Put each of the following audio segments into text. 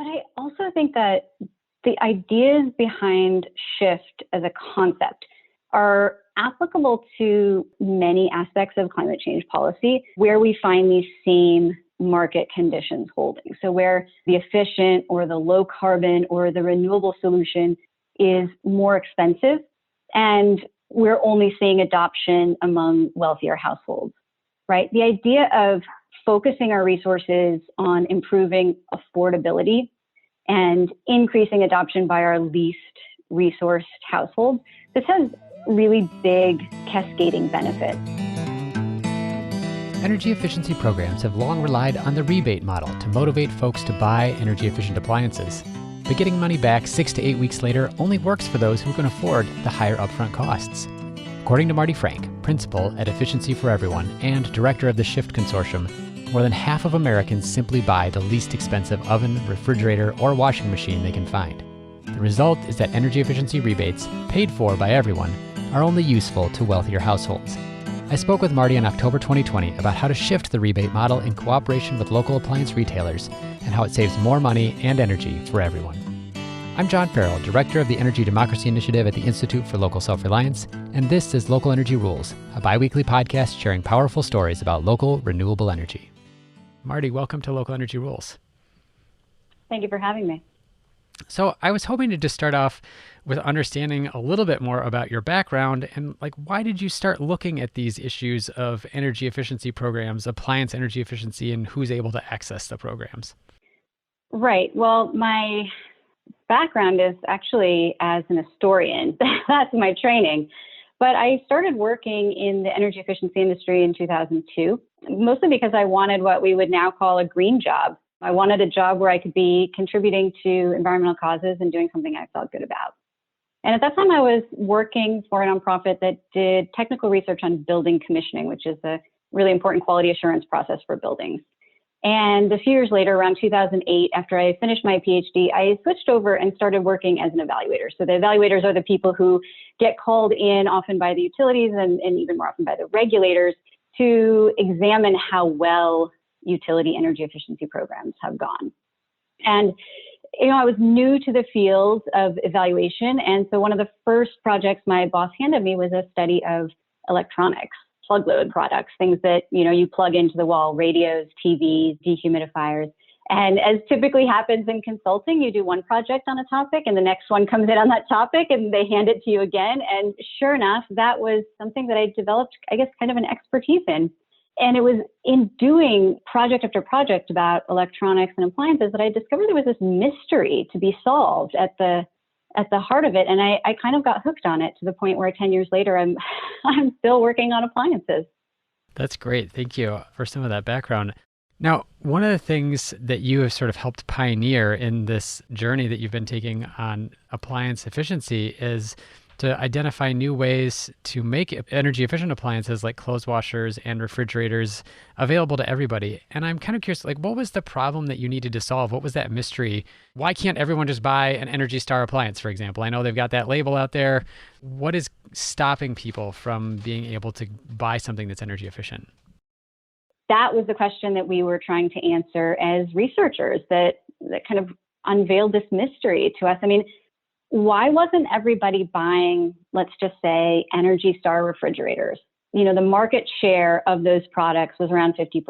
But I also think that the ideas behind Shift as a concept are applicable to many aspects of climate change policy where we find these same market conditions holding. So where the efficient or the low carbon or the renewable solution is more expensive, and we're only seeing adoption among wealthier households, right? The idea of focusing our resources on improving affordability and increasing adoption by our least resourced households, this has really big cascading benefits. Energy efficiency programs have long relied on the rebate model to motivate folks to buy energy efficient appliances. But getting money back 6 to 8 weeks later only works for those who can afford the higher upfront costs. According to Marti Frank, principal at Efficiency for Everyone and director of the Shift Consortium, more than half of Americans simply buy the least expensive oven, refrigerator, or washing machine they can find. The result is that energy efficiency rebates, paid for by everyone, are only useful to wealthier households. I spoke with Marti in October 2020 about how to shift the rebate model in cooperation with local appliance retailers and how it saves more money and energy for everyone. I'm John Farrell, Director of the Energy Democracy Initiative at the Institute for Local Self-Reliance, and this is Local Energy Rules, a bi-weekly podcast sharing powerful stories about local renewable energy. Marti, welcome to Local Energy Rules. Thank you for having me. So I was hoping to just start off with understanding a little bit more about your background and why did you start looking at these issues of energy efficiency programs, appliance energy efficiency, and who's able to access the programs? Right. Well, my background is actually as an historian. That's my training. But I started working in the energy efficiency industry in 2002, mostly because I wanted what we would now call a green job. I wanted a job where I could be contributing to environmental causes and doing something I felt good about. And at that time, I was working for a nonprofit that did technical research on building commissioning, which is a really important quality assurance process for buildings. And a few years later, around 2008, after I finished my PhD, I switched over and started working as an evaluator. So the evaluators are the people who get called in often by the utilities and even more often by the regulators to examine how well utility energy efficiency programs have gone. And, I was new to the field of evaluation. And so one of the first projects my boss handed me was a study of electronics, plug load products, things that, you plug into the wall, radios, TVs, dehumidifiers. And as typically happens in consulting, you do one project on a topic and the next one comes in on that topic and they hand it to you again. And sure enough, that was something that I developed, I guess, kind of an expertise in. And it was in doing project after project about electronics and appliances that I discovered there was this mystery to be solved at the heart of it. And I kind of got hooked on it to the point where 10 years later, I'm still working on appliances. That's great. Thank you for some of that background. Now, one of the things that you have sort of helped pioneer in this journey that you've been taking on appliance efficiency is to identify new ways to make energy efficient appliances like clothes washers and refrigerators available to everybody. And I'm kind of curious, what was the problem that you needed to solve? What was that mystery? Why can't everyone just buy an Energy Star appliance, for example? I know they've got that label out there. What is stopping people from being able to buy something that's energy efficient? That was the question that we were trying to answer as researchers that kind of unveiled this mystery to us. I mean, why wasn't everybody buying, let's just say, Energy Star refrigerators? The market share of those products was around 50%.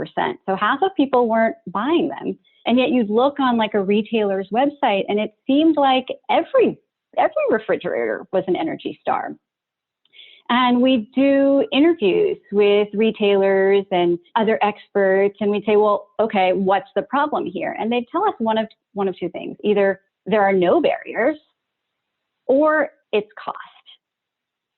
So half of people weren't buying them. And yet you'd look on a retailer's website and it seemed like every refrigerator was an Energy Star. And we do interviews with retailers and other experts, and we'd say, well, okay, what's the problem here? And they'd tell us one of two things. Either there are no barriers, or it's cost.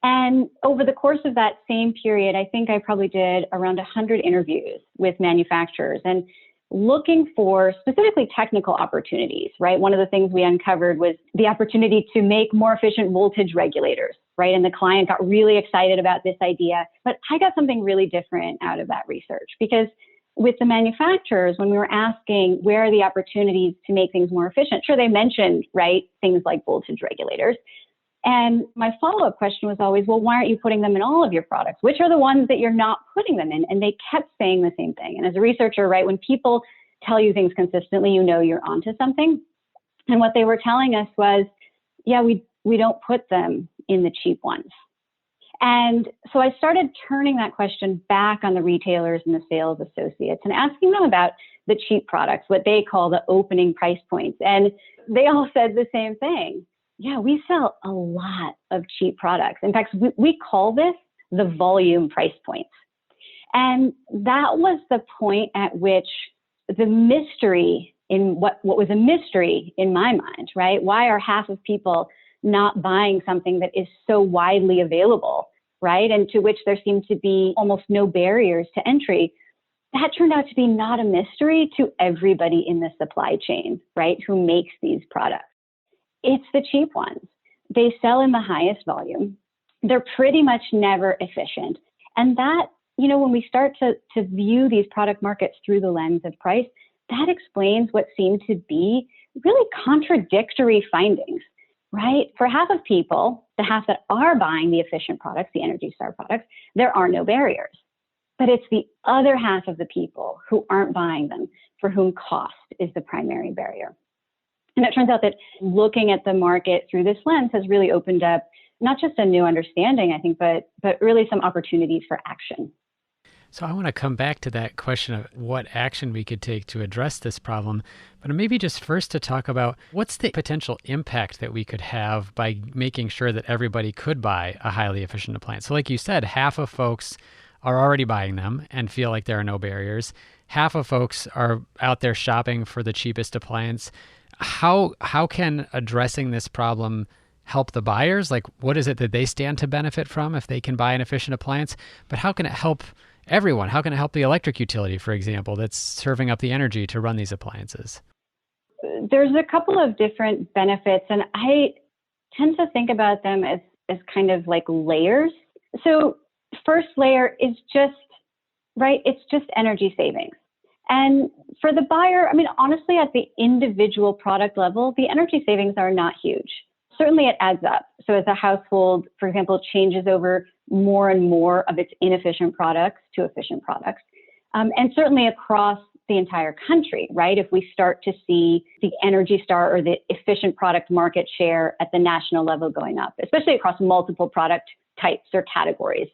And over the course of that same period, I think I probably did around 100 interviews with manufacturers and looking for specifically technical opportunities, right? One of the things we uncovered was the opportunity to make more efficient voltage regulators, right? And the client got really excited about this idea. But I got something really different out of that research because with the manufacturers, when we were asking where are the opportunities to make things more efficient, sure, they mentioned, right, things like voltage regulators. And my follow-up question was always, well, why aren't you putting them in all of your products? Which are the ones that you're not putting them in? And they kept saying the same thing. And as a researcher, right, when people tell you things consistently, you're onto something. And what they were telling us was, yeah, we don't put them in the cheap ones. And so I started turning that question back on the retailers and the sales associates and asking them about the cheap products, what they call the opening price points. And they all said the same thing. Yeah, we sell a lot of cheap products. In fact, we call this the volume price points. And that was the point at which the mystery in what was a mystery in my mind, right? Why are half of people not buying something that is so widely available, right? And to which there seemed to be almost no barriers to entry. That turned out to be not a mystery to everybody in the supply chain, right? Who makes these products. It's the cheap ones. They sell in the highest volume. They're pretty much never efficient. And that, when we start to view these product markets through the lens of price, that explains what seem to be really contradictory findings, right? For half of people, the half that are buying the efficient products, the Energy Star products, there are no barriers. But it's the other half of the people who aren't buying them for whom cost is the primary barrier. And it turns out that looking at the market through this lens has really opened up not just a new understanding, I think, but really some opportunities for action. So I want to come back to that question of what action we could take to address this problem, but maybe just first to talk about what's the potential impact that we could have by making sure that everybody could buy a highly efficient appliance. So like you said, half of folks are already buying them and feel like there are no barriers. Half of folks are out there shopping for the cheapest appliance. How can addressing this problem help the buyers? Like, what is it that they stand to benefit from if they can buy an efficient appliance? But how can it help everyone? How can it help the electric utility, for example, that's serving up the energy to run these appliances? There's a couple of different benefits, and I tend to think about them as kind of like layers. So first layer is just, right, it's just energy savings. And for the buyer, honestly, at the individual product level, the energy savings are not huge. Certainly it adds up. So as a household, for example, changes over more and more of its inefficient products to efficient products, and certainly across the entire country, right? If we start to see the Energy Star or the efficient product market share at the national level going up, especially across multiple product types or categories.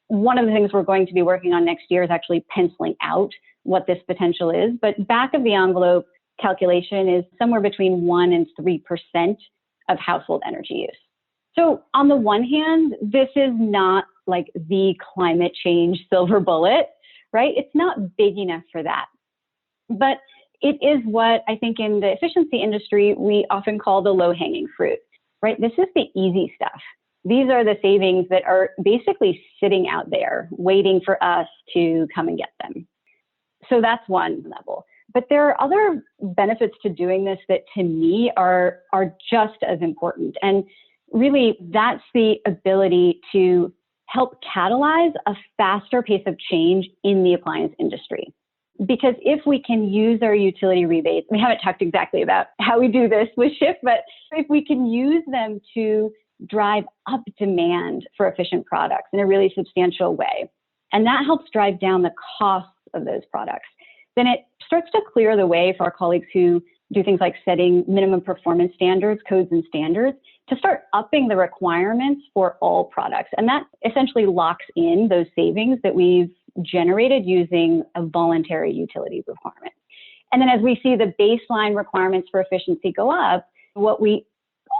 One of the things we're going to be working on next year is actually penciling out what this potential is. But back of the envelope calculation is somewhere between 1% and 3% of household energy use. So on the one hand, this is not like the climate change silver bullet, right? It's not big enough for that. But it is what I think in the efficiency industry, we often call the low-hanging fruit, right? This is the easy stuff. These are the savings that are basically sitting out there waiting for us to come and get them. So that's one level. But there are other benefits to doing this that to me are just as important. And really, that's the ability to help catalyze a faster pace of change in the appliance industry. Because if we can use our utility rebates, we haven't talked exactly about how we do this with Shift, but if we can use them to drive up demand for efficient products in a really substantial way, and that helps drive down the costs of those products, then it starts to clear the way for our colleagues who do things like setting minimum performance standards, codes and standards, to start upping the requirements for all products. And that essentially locks in those savings that we've generated using a voluntary utility requirement. And then as we see the baseline requirements for efficiency go up, what we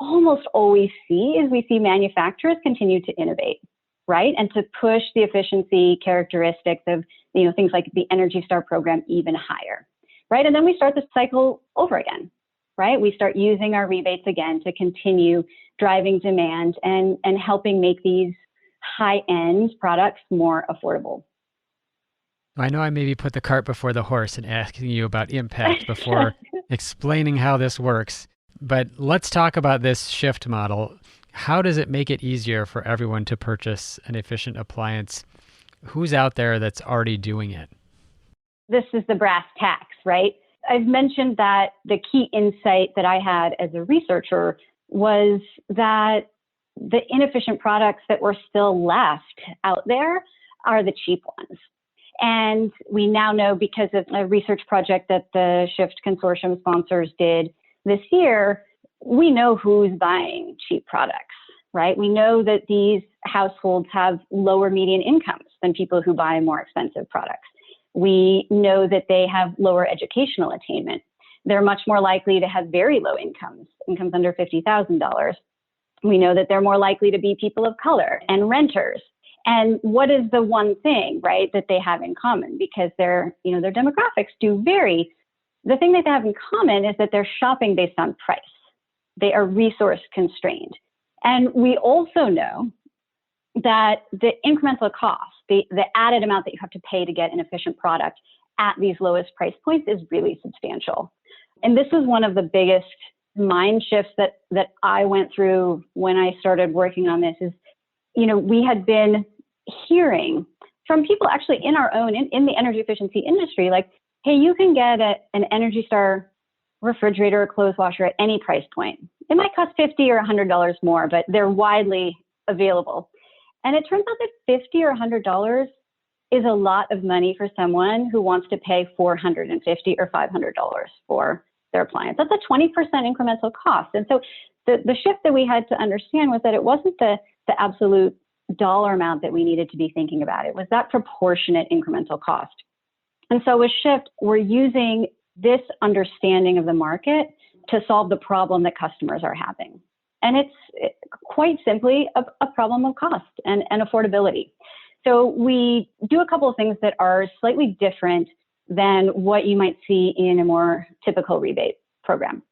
almost always see is we see manufacturers continue to innovate, right? And to push the efficiency characteristics of things like the Energy Star program even higher, right? And then we start the cycle over again, right? We start using our rebates again to continue driving demand and helping make these high-end products more affordable. I know I maybe put the cart before the horse in asking you about impact before explaining how this works, but let's talk about this Shift model. How does it make it easier for everyone to purchase an efficient appliance? Who's out there that's already doing it? This is the brass tacks, right? I've mentioned that the key insight that I had as a researcher was that the inefficient products that were still left out there are the cheap ones. And we now know, because of a research project that the Shift Consortium sponsors did, this year, we know who's buying cheap products, right? We know that these households have lower median incomes than people who buy more expensive products. We know that they have lower educational attainment. They're much more likely to have very low incomes under $50,000. We know that they're more likely to be people of color and renters. And what is the one thing, right, that they have in common? Because their demographics do vary. The thing that they have in common is that they're shopping based on price. They are resource constrained. And we also know that the incremental cost, the added amount that you have to pay to get an efficient product at these lowest price points is really substantial. And this was one of the biggest mind shifts that I went through when I started working on this is, we had been hearing from people actually in our own, in the energy efficiency industry, like, hey, you can get an Energy Star refrigerator or clothes washer at any price point. It might cost $50 or $100 more, but they're widely available. And it turns out that $50 or $100 is a lot of money for someone who wants to pay $450 or $500 for their appliance. That's a 20% incremental cost. And so the shift that we had to understand was that it wasn't the absolute dollar amount that we needed to be thinking about. It was that proportionate incremental cost. And so with Shift, we're using this understanding of the market to solve the problem that customers are having. And it's quite simply a problem of cost and affordability. So we do a couple of things that are slightly different than what you might see in a more typical rebate program.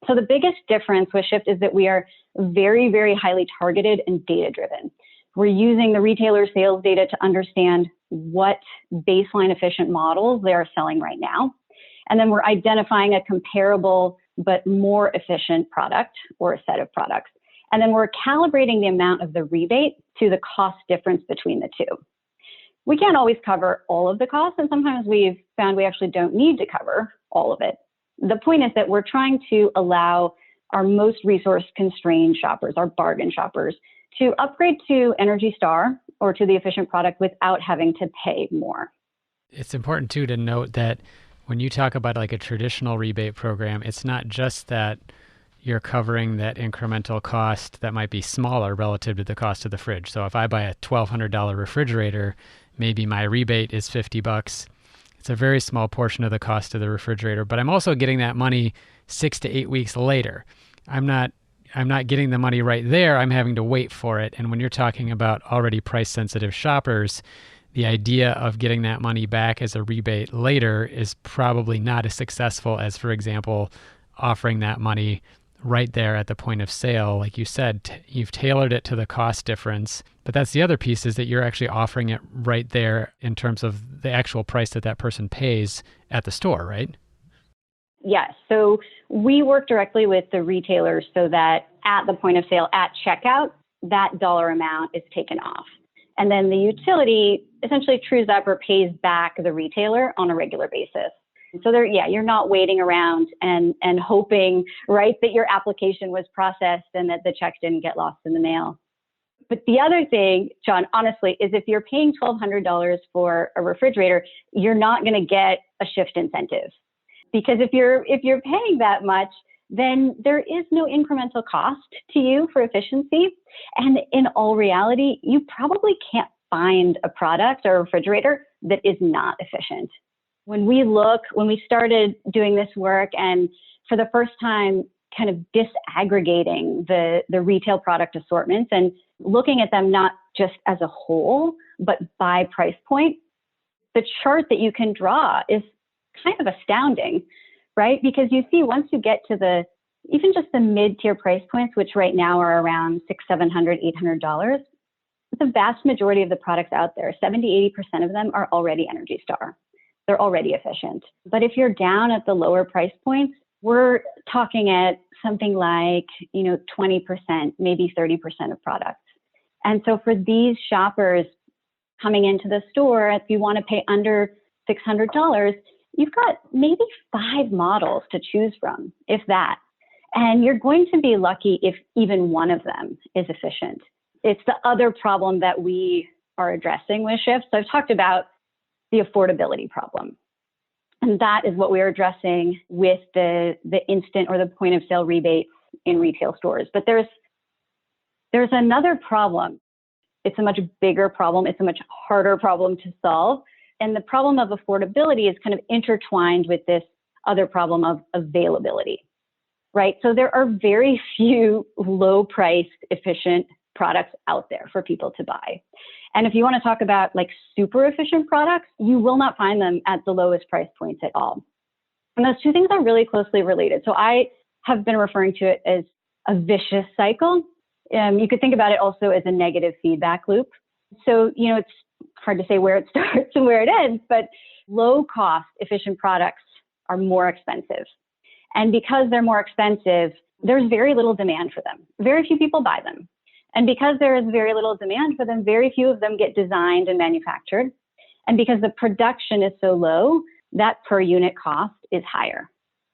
So the biggest difference with Shift is that we are very, very highly targeted and data-driven. We're using the retailer sales data to understand what baseline efficient models they are selling right now. And then we're identifying a comparable but more efficient product or a set of products. And then we're calibrating the amount of the rebate to the cost difference between the two. We can't always cover all of the costs, and sometimes we've found we actually don't need to cover all of it. The point is that we're trying to allow our most resource-constrained shoppers, our bargain shoppers, to upgrade to Energy Star or to the efficient product without having to pay more. It's important, too, to note that when you talk about like a traditional rebate program, it's not just that you're covering that incremental cost that might be smaller relative to the cost of the fridge. So if I buy a $1,200 refrigerator, maybe my rebate is $50. It's a very small portion of the cost of the refrigerator, but I'm also getting that money 6 to 8 weeks later. I'm not getting the money right there. I'm having to wait for it. And when you're talking about already price sensitive shoppers, the idea of getting that money back as a rebate later is probably not as successful as, for example, offering that money right there at the point of sale. Like you said, you've tailored it to the cost difference, but that's the other piece, is that you're actually offering it right there in terms of the actual price that person pays at the store, right? Yes. So we work directly with the retailers so that at the point of sale, at checkout, that dollar amount is taken off. And then the utility essentially trues up or pays back the retailer on a regular basis. So you're not waiting around and hoping, right, that your application was processed and that the check didn't get lost in the mail. But the other thing, John, honestly, is if you're paying $1,200 for a refrigerator, you're not going to get a Shift incentive. Because if you're paying that much, then there is no incremental cost to you for efficiency. And in all reality, you probably can't find a product or a refrigerator that is not efficient. When we started doing this work and for the first time kind of disaggregating the retail product assortments and looking at them not just as a whole, but by price point, the chart that you can draw is kind of astounding, right? Because you see, once you get to even just the mid-tier price points, which right now are around $600, $700, $800, the vast majority of the products out there, 70, 80% of them are already Energy Star. They're already efficient. But if you're down at the lower price points, we're talking at something like, 20%, maybe 30% of products. And so for these shoppers coming into the store, if you want to pay under $600, you've got maybe 5 models to choose from, if that. And you're going to be lucky if even one of them is efficient. It's the other problem that we are addressing with Shift. So I've talked about the affordability problem. And that is what we're addressing with the instant or the point of sale rebates in retail stores. But there's another problem. It's a much bigger problem. It's a much harder problem to solve. And the problem of affordability is kind of intertwined with this other problem of availability, right? So there are very few low-priced, efficient products out there for people to buy. And if you want to talk about like super efficient products, you will not find them at the lowest price points at all. And those two things are really closely related. So I have been referring to it as a vicious cycle. You could think about it also as a negative feedback loop. So, it's hard to say where it starts and where it ends, but low cost, efficient products are more expensive. And because they're more expensive, there's very little demand for them. Very few people buy them. And because there is very little demand for them, very few of them get designed and manufactured. And because the production is so low, that per unit cost is higher,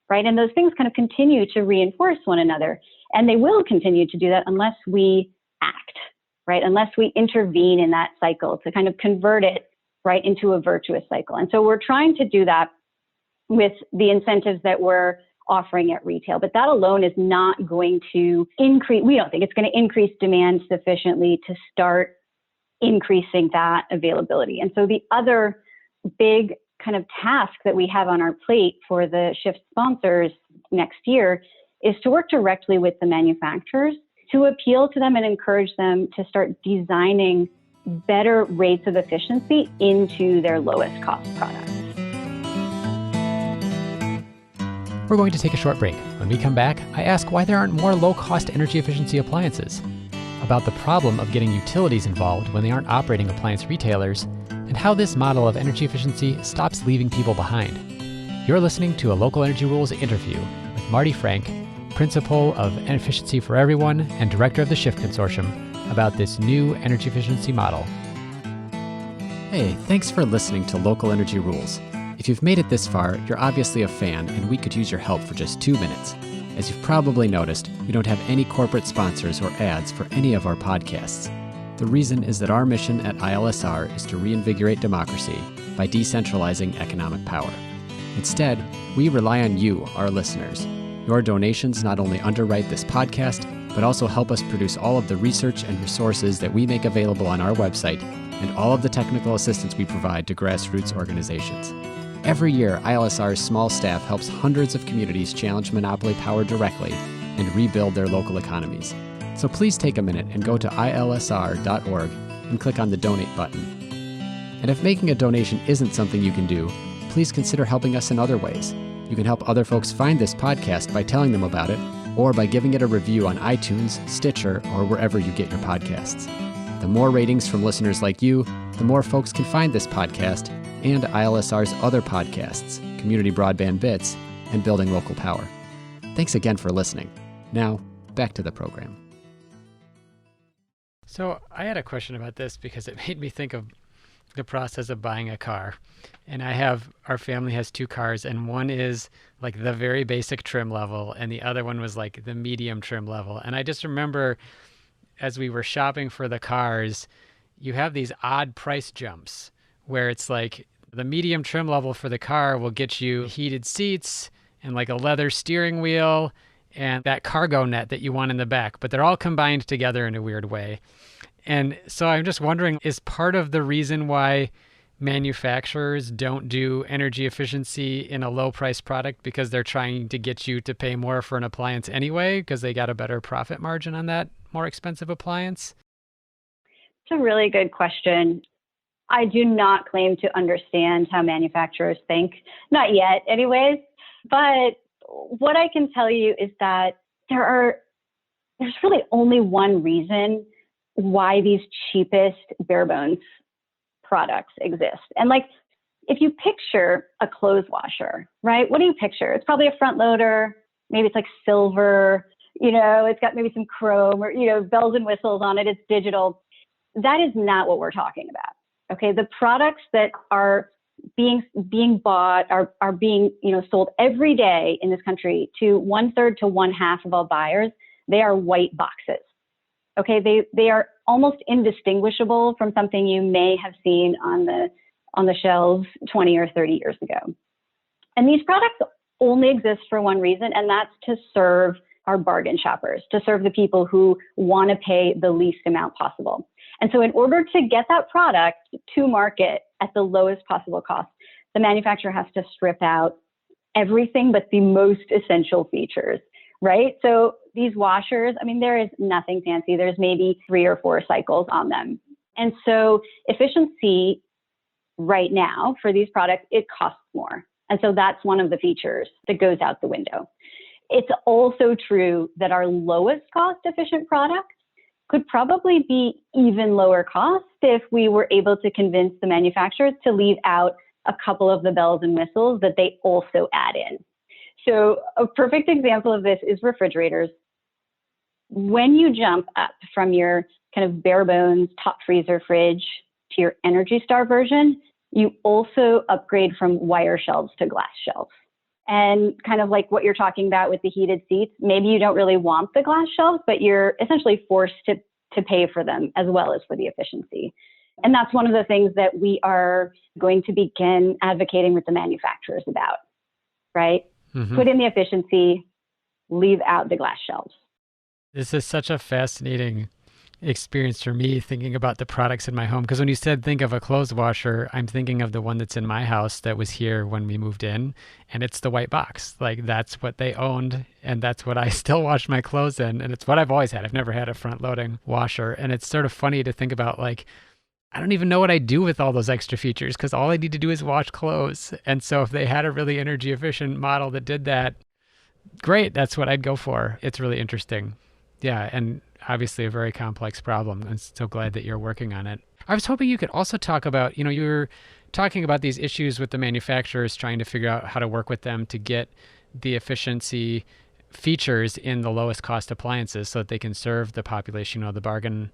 right? And those things kind of continue to reinforce one another. And they will continue to do that unless we act, right? Unless we intervene in that cycle to kind of convert it right into a virtuous cycle. And so we're trying to do that with the incentives that we're offering at retail, but that alone is not going to increase. We don't think it's going to increase demand sufficiently to start increasing that availability. And so the other big kind of task that we have on our plate for the Shift sponsors next year is to work directly with the manufacturers to appeal to them and encourage them to start designing better rates of efficiency into their lowest cost products. We're going to take a short break. When we come back, I ask why there aren't more low-cost energy efficiency appliances, about the problem of getting utilities involved when they aren't operating appliance retailers, and how this model of energy efficiency stops leaving people behind. You're listening to a Local Energy Rules interview with Marti Frank, Principal of Efficiency for Everyone and Director of the Shift Consortium, about this new energy efficiency model. Hey, thanks for listening to Local Energy Rules. If you've made it this far, you're obviously a fan, and we could use your help for just 2 minutes. As you've probably noticed, we don't have any corporate sponsors or ads for any of our podcasts. The reason is that our mission at ILSR is to reinvigorate democracy by decentralizing economic power. Instead, we rely on you, our listeners. Your donations not only underwrite this podcast, but also help us produce all of the research and resources that we make available on our website and all of the technical assistance we provide to grassroots organizations. Every year, ILSR's small staff helps hundreds of communities challenge monopoly power directly and rebuild their local economies. So please take a minute and go to ilsr.org and click on the donate button. And if making a donation isn't something you can do, please consider helping us in other ways. You can help other folks find this podcast by telling them about it, or by giving it a review on iTunes, Stitcher, or wherever you get your podcasts. The more ratings from listeners like you, the more folks can find this podcast and ILSR's other podcasts, Community Broadband Bits, and Building Local Power. Thanks again for listening. Now, back to the program. So I had a question about this because it made me think of the process of buying a car. And our family has 2 cars, and one is like the very basic trim level, and the other one was like the medium trim level. And I just remember as we were shopping for the cars, you have these odd price jumps where it's like the medium trim level for the car will get you heated seats and like a leather steering wheel and that cargo net that you want in the back, but they're all combined together in a weird way. And so I'm just wondering, is part of the reason why manufacturers don't do energy efficiency in a low price product because they're trying to get you to pay more for an appliance anyway, because they got a better profit margin on that more expensive appliance? It's a really good question. I do not claim to understand how manufacturers think, not yet anyways, but what I can tell you is that there's really only one reason why these cheapest bare bones products exist. And like, if you picture a clothes washer, right? What do you picture? It's probably a front loader. Maybe it's like silver, it's got maybe some chrome or, bells and whistles on it. It's digital. That is not what we're talking about. Okay. The products that are being bought are being, sold every day in this country to 1/3 to 1/2 of all buyers. They are white boxes. Okay. They are almost indistinguishable from something you may have seen on the shelves 20 or 30 years ago. And these products only exist for one reason, and that's to serve our bargain shoppers, to serve the people who want to pay the least amount possible. And so in order to get that product to market at the lowest possible cost, the manufacturer has to strip out everything but the most essential features, right? So these washers, I mean, there is nothing fancy. There's maybe 3 or 4 cycles on them. And so efficiency right now for these products, it costs more. And so that's one of the features that goes out the window. It's also true that our lowest cost efficient products could probably be even lower cost if we were able to convince the manufacturers to leave out a couple of the bells and whistles that they also add in. So a perfect example of this is refrigerators. When you jump up from your kind of bare bones top freezer fridge to your Energy Star version, you also upgrade from wire shelves to glass shelves. And kind of like what you're talking about with the heated seats, maybe you don't really want the glass shelves, but you're essentially forced to pay for them as well as for the efficiency. And that's one of the things that we are going to begin advocating with the manufacturers about, right? Mm-hmm. Put in the efficiency, leave out the glass shelves. This is such a fascinating experience for me thinking about the products in my home. Because when you said think of a clothes washer, I'm thinking of the one that's in my house that was here when we moved in. And it's the white box. Like that's what they owned. And that's what I still wash my clothes in. And it's what I've always had. I've never had a front loading washer. And it's sort of funny to think about like, I don't even know what I do with all those extra features because all I need to do is wash clothes. And so if they had a really energy efficient model that did that, great. That's what I'd go for. It's really interesting. Yeah. And obviously a very complex problem. I'm so glad that you're working on it. I was hoping you could also talk about, you're talking about these issues with the manufacturers trying to figure out how to work with them to get the efficiency features in the lowest cost appliances so that they can serve the population, the bargain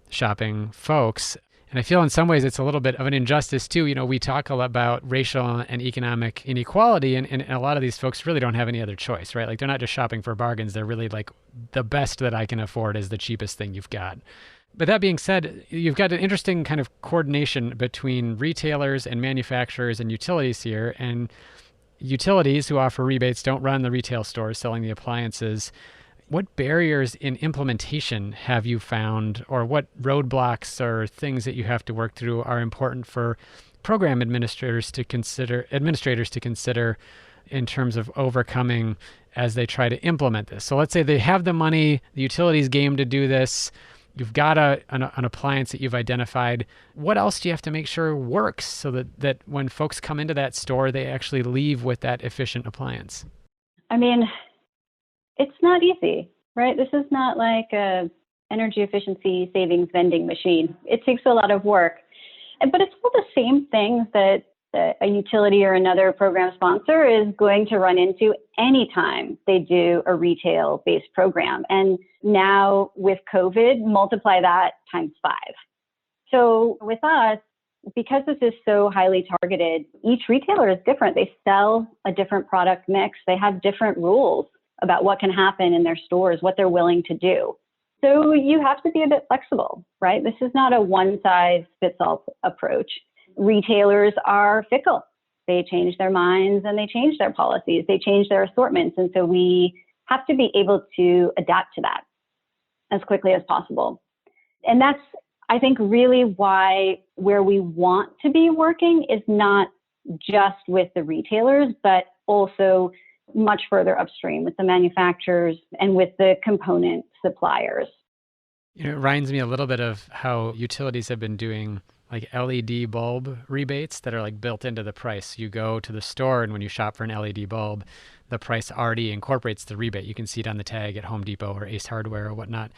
shopping folks. And I feel in some ways it's a little bit of an injustice too. We talk a lot about racial and economic inequality, and a lot of these folks really don't have any other choice, right? Like they're not just shopping for bargains. They're really like the best that I can afford is the cheapest thing you've got. But that being said, you've got an interesting kind of coordination between retailers and manufacturers and utilities here. And utilities who offer rebates don't run the retail stores selling the appliances. What barriers in implementation have you found, or what roadblocks or things that you have to work through are important for program administrators to consider in terms of overcoming as they try to implement this? So let's say they have the money, the utilities game to do this. You've got an appliance that you've identified. What else do you have to make sure works so that when folks come into that store, they actually leave with that efficient appliance? I mean, it's not easy, right? This is not like a energy efficiency savings vending machine. It takes a lot of work, but it's all the same things that a utility or another program sponsor is going to run into anytime they do a retail-based program. And now with COVID, multiply that times 5. So with us, because this is so highly targeted, each retailer is different. They sell a different product mix. They have different rules about what can happen in their stores, what they're willing to do. So you have to be a bit flexible, right? This is not a one-size-fits-all approach. Retailers are fickle. They change their minds and they change their policies. They change their assortments. And so we have to be able to adapt to that as quickly as possible. And that's, I think, really where we want to be working is not just with the retailers, but also much further upstream with the manufacturers and with the component suppliers. It reminds me a little bit of how utilities have been doing like LED bulb rebates that are like built into the price. You go to the store and when you shop for an LED bulb, the price already incorporates the rebate. You can see it on the tag at Home Depot or Ace Hardware or whatnot.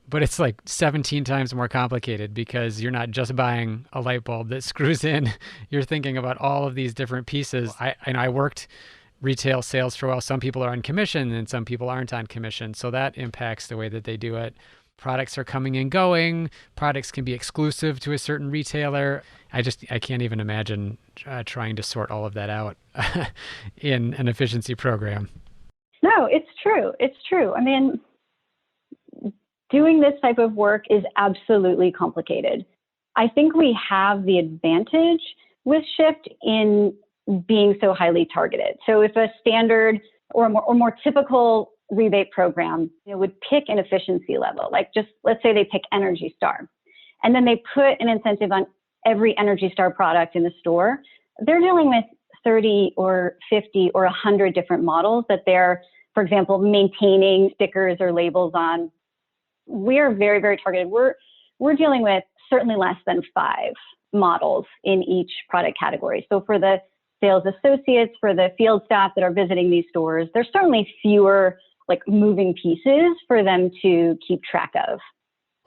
But it's like 17 times more complicated because you're not just buying a light bulb that screws in. You're thinking about all of these different pieces. I worked retail sales for a while. Some people are on commission and some people aren't on commission. So that impacts the way that they do it. Products are coming and going. Products can be exclusive to a certain retailer. I can't even imagine trying to sort all of that out in an efficiency program. No, it's true. It's true. I mean, doing this type of work is absolutely complicated. I think we have the advantage with Shift in being so highly targeted. So if a standard or more typical rebate program would pick an efficiency level, like just let's say they pick Energy Star, and then they put an incentive on every Energy Star product in the store, they're dealing with 30 or 50 or 100 different models that they're, for example, maintaining stickers or labels on. We're very, very targeted. We're dealing with certainly less than 5 models in each product category. So for the sales associates, for the field staff that are visiting these stores, there's certainly fewer like moving pieces for them to keep track of.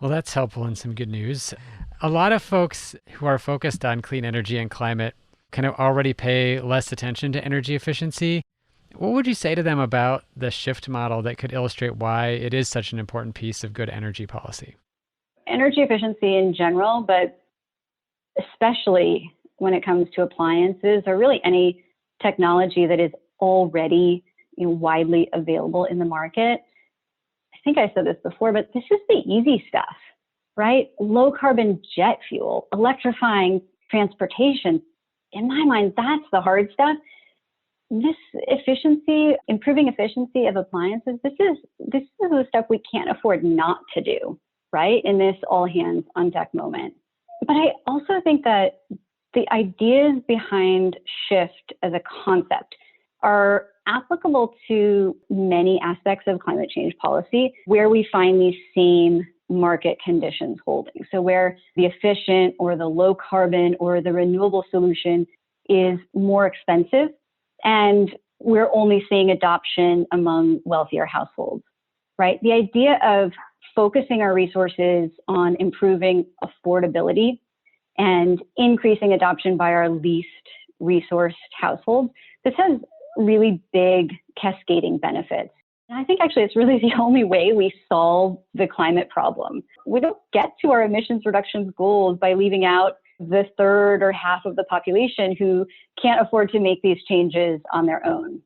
Well, that's helpful and some good news. A lot of folks who are focused on clean energy and climate kind of already pay less attention to energy efficiency. What would you say to them about the Shift model that could illustrate why it is such an important piece of good energy policy? Energy efficiency in general, but especially when it comes to appliances or really any technology that is already widely available in the market. I think I said this before, but this is the easy stuff, right? Low carbon jet fuel, electrifying transportation. In my mind, that's the hard stuff. This efficiency, improving efficiency of appliances, this is the stuff we can't afford not to do, right? In this all hands on deck moment. But I also think that the ideas behind Shift as a concept are applicable to many aspects of climate change policy where we find these same market conditions holding. So where the efficient or the low carbon or the renewable solution is more expensive and we're only seeing adoption among wealthier households, right? The idea of focusing our resources on improving affordability and increasing adoption by our least resourced households, this has really big cascading benefits. And I think actually it's really the only way we solve the climate problem. We don't get to our emissions reductions goals by leaving out the third or half of the population who can't afford to make these changes on their own.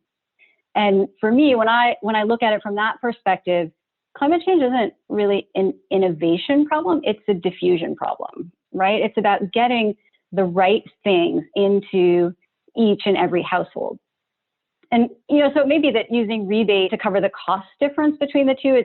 And for me, when I look at it from that perspective, climate change isn't really an innovation problem, it's a diffusion problem, right? It's about getting the right things into each and every household. And, so it may be that using rebate to cover the cost difference between the two,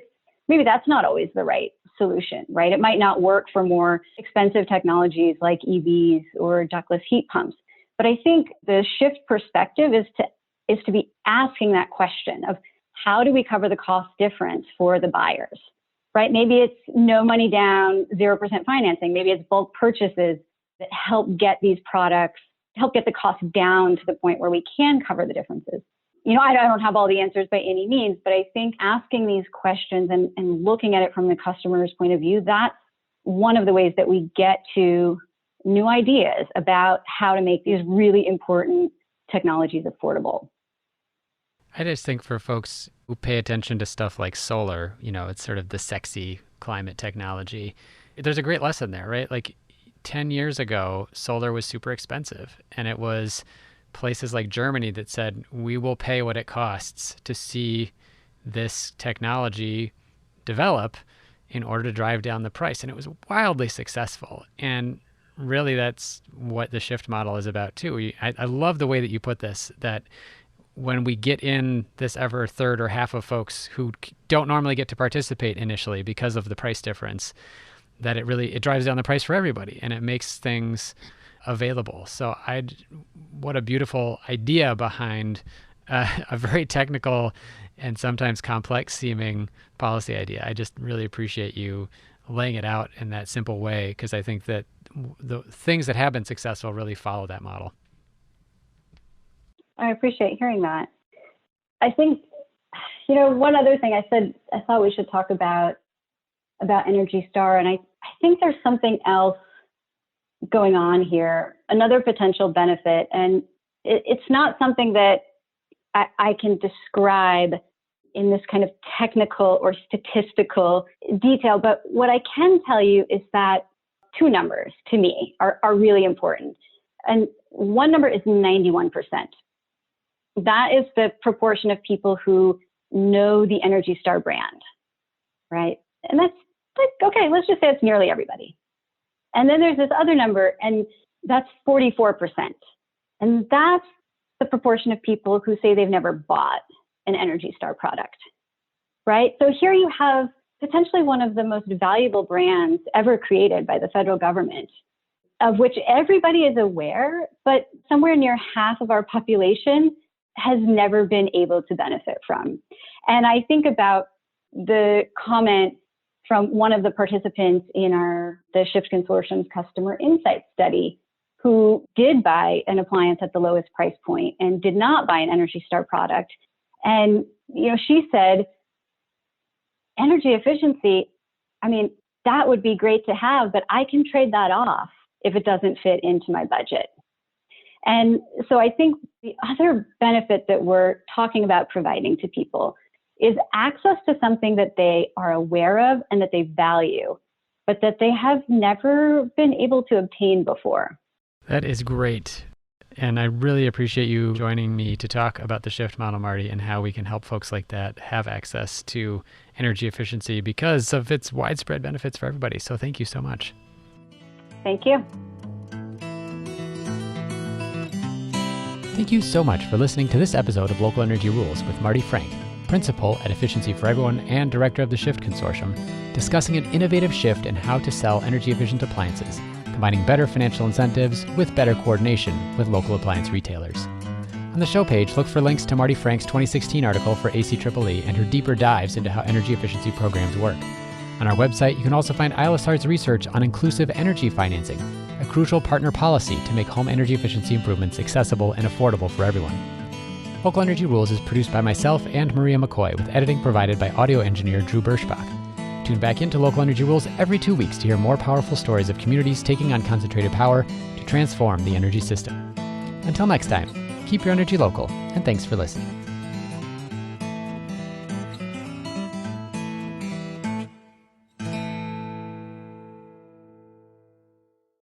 maybe that's not always the right solution, right? It might not work for more expensive technologies like EVs or ductless heat pumps. But I think the Shift perspective is to be asking that question of how do we cover the cost difference for the buyers, right? Maybe it's no money down, 0% financing. Maybe it's bulk purchases that help get these products, help get the cost down to the point where we can cover the differences. I don't have all the answers by any means, but I think asking these questions and looking at it from the customer's point of view, that's one of the ways that we get to new ideas about how to make these really important technologies affordable. I just think for folks who pay attention to stuff like solar, it's sort of the sexy climate technology. There's a great lesson there, right? Like 10 years ago, solar was super expensive, and it was places like Germany that said, we will pay what it costs to see this technology develop in order to drive down the price. And it was wildly successful. And really, that's what the Shift model is about too. I love the way that you put this, that when we get in this ever third or half of folks who don't normally get to participate initially because of the price difference, that it drives down the price for everybody and it makes things available. So what a beautiful idea behind a very technical and sometimes complex seeming policy idea. I just really appreciate you laying it out in that simple way, because I think that the things that have been successful really follow that model. I appreciate hearing that. I think, one other thing I thought we should talk about Energy Star, and I think there's something else going on here, another potential benefit, and it's not something that I can describe in this kind of technical or statistical detail, but what I can tell you is that 2 numbers to me are really important. And one number is 91%. That is the proportion of people who know the Energy Star brand, right? And that's like, okay, let's just say it's nearly everybody. And then there's this other number, and that's 44%. And that's the proportion of people who say they've never bought an Energy Star product, right? So here you have potentially one of the most valuable brands ever created by the federal government, of which everybody is aware, but somewhere near half of our population has never been able to benefit from. And I think about the comment from one of the participants in the Shift Consortium's customer insight study, who did buy an appliance at the lowest price point and did not buy an Energy Star product. And, she said, energy efficiency, I mean, that would be great to have, but I can trade that off if it doesn't fit into my budget. And so I think the other benefit that we're talking about providing to people is access to something that they are aware of and that they value, but that they have never been able to obtain before. That is great. And I really appreciate you joining me to talk about the Shift model, Marti, and how we can help folks like that have access to energy efficiency because of its widespread benefits for everybody. So thank you so much. Thank you. Thank you so much for listening to this episode of Local Energy Rules with Marti Frank, Principal at Efficiency for Everyone and Director of the Shift Consortium, discussing an innovative shift in how to sell energy-efficient appliances, combining better financial incentives with better coordination with local appliance retailers. On the show page, look for links to Marti Frank's 2016 article for ACEEE and her deeper dives into how energy efficiency programs work. On our website, you can also find ILSR's research on inclusive energy financing, a crucial partner policy to make home energy efficiency improvements accessible and affordable for everyone. Local Energy Rules is produced by myself and Maria McCoy, with editing provided by audio engineer Drew Berschbach. Tune back into Local Energy Rules every 2 weeks to hear more powerful stories of communities taking on concentrated power to transform the energy system. Until next time, keep your energy local, and thanks for listening.